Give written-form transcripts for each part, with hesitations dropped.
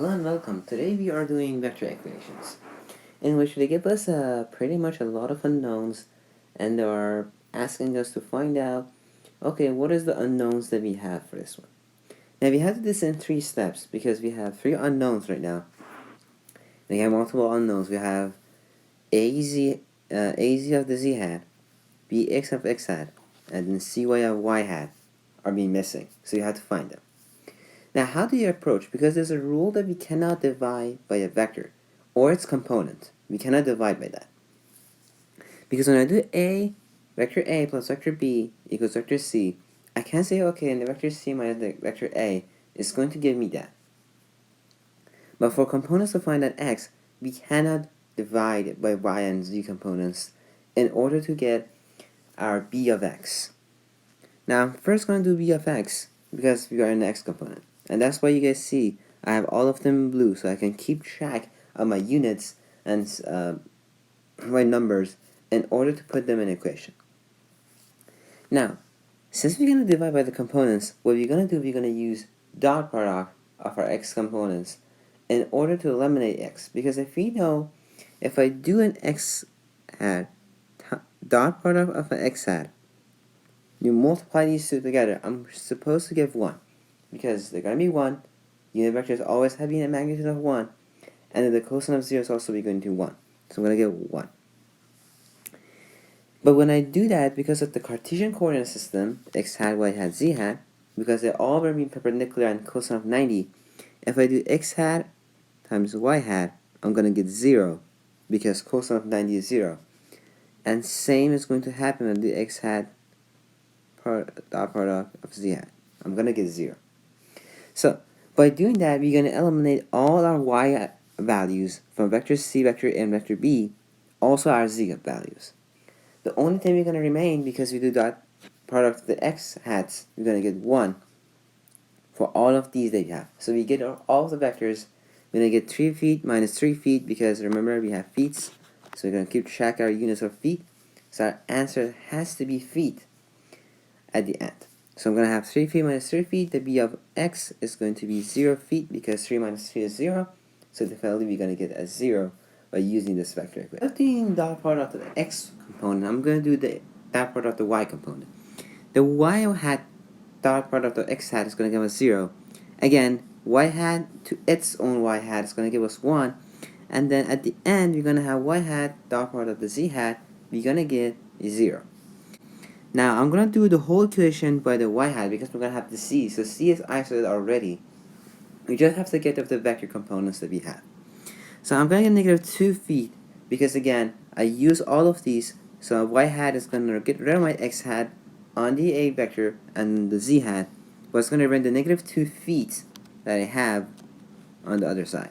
Hello and welcome. Today we are doing vector equations, in which they give us pretty much a lot of unknowns, and they are asking us to find out, okay, what is the unknowns that we have for this one. Now we have to do this in 3 steps because we have 3 unknowns right now. We have multiple unknowns. We have az of the z hat, bx of x hat, and then cy of y hat are being missing. So you have to find them. Now, how do you approach? Because there's a rule that we cannot divide by a vector or its component. We cannot divide by that. Because when I do vector A plus vector B equals vector C, I can't say, okay, and the vector C minus the vector A is going to give me that. But for components defined at x, we cannot divide by y and z components in order to get our b of x. Now, I'm first going to do b of x because we are in the x component. And that's why you guys see I have all of them in blue, so I can keep track of my units and my numbers in order to put them in an equation. Now, since we're going to divide by the components, what we're going to do, we're going to use dot product of our x components in order to eliminate x. Because if we know, if I do an x hat, dot product of an x hat, you multiply these two together, I'm supposed to give 1. Because they're going to be 1, unit vectors always have a magnitude of 1, and then the cosine of 0 is also going to be 1. So I'm going to get 1. But when I do that, because of the Cartesian coordinate system, x hat, y hat, z hat, because they're all going to be perpendicular and cosine of 90, if I do x hat times y hat, I'm going to get 0, because cosine of 90 is 0. And same is going to happen when I do x hat dot product of z hat. I'm going to get 0. So, by doing that, we're going to eliminate all our y values from vector c, vector a, and vector b, also our z values. The only thing we're going to remain, because we do dot product of the x hats, we're going to get 1 for all of these that we have. So we get all of the vectors. We're going to get 3 feet minus 3 feet, because remember we have feet. So we're going to keep track of our units of feet. So our answer has to be feet at the end. So I'm going to have 3 feet minus 3 feet. The b of x is going to be 0 feet, because 3 minus 3 is 0. So definitely we're going to get a 0 by using this vector equation. Instead of doing dot product of the x component, I'm going to do the dot product of the y component. The y hat dot product of x hat is going to give us 0. Again, y hat to its own y hat is going to give us 1. And then at the end, we're going to have y hat dot product of the z hat. We're going to get 0. Now, I'm going to do the whole equation by the y hat, because we're going to have the c. So c is isolated already. We just have to get of the vector components that we have. So I'm going to get negative 2 feet, because again, I use all of these. So y hat is going to get rid of my x hat on the a vector and the z hat, but it's going to render the negative 2 feet that I have on the other side.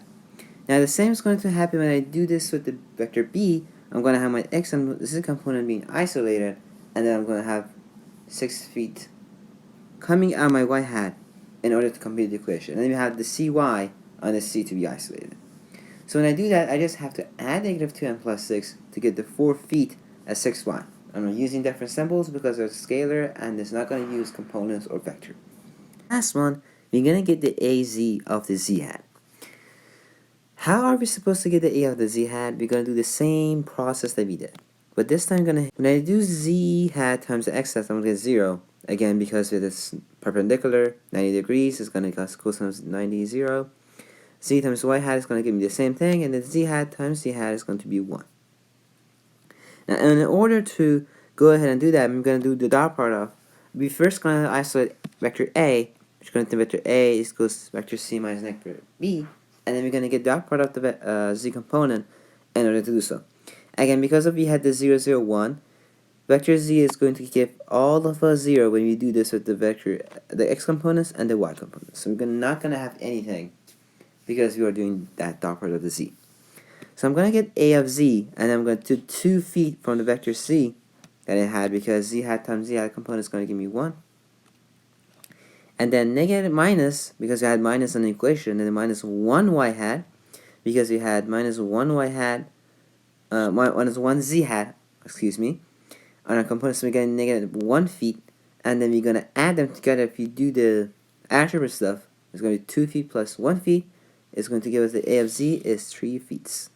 Now the same is going to happen when I do this with the vector b. I'm going to have my x and z component being isolated, and then I'm going to have 6 feet coming out of my y hat in order to complete the equation. And then we have the cy on the c to be isolated. So when I do that, I just have to add negative 2 and plus 6 to get the 4 feet as 6y. I'm using different symbols because they're scalar and it's not going to use components or vector. Last one, we're going to get the az of the z hat. How are we supposed to get the a of the z hat? We're going to do the same process that we did. But this time, when I do z hat times the x hat, I'm going to get 0. Again, because it is perpendicular, 90 degrees is going to cause cosine of 90, 0. Z times y hat is going to give me the same thing, and then z hat times z hat is going to be 1. Now, in order to go ahead and do that, I'm going to do the dot product. We're first going to isolate vector A, which is going to vector A is equals vector C minus vector B, and then we're going to get dot product of the z component in order to do so. Again, because we had the 0, 0, 1, vector z is going to give all of us 0 when we do this with the x components and the y components. So we're not going to have anything, because we are doing that dot product of the z. So I'm going to get a of z, and I'm going to do 2 feet from the vector c that I had, because z hat times z hat component is going to give me 1. And then negative minus, because we had minus in the equation, and then minus 1 y hat, because we had minus 1 y hat, minus 1 z hat, excuse me, on our components, so we get negative 1 feet, and then we're going to add them together. If you do the algebra stuff, it's going to be 2 feet plus 1 feet, is going to give us the A of z is 3 feet.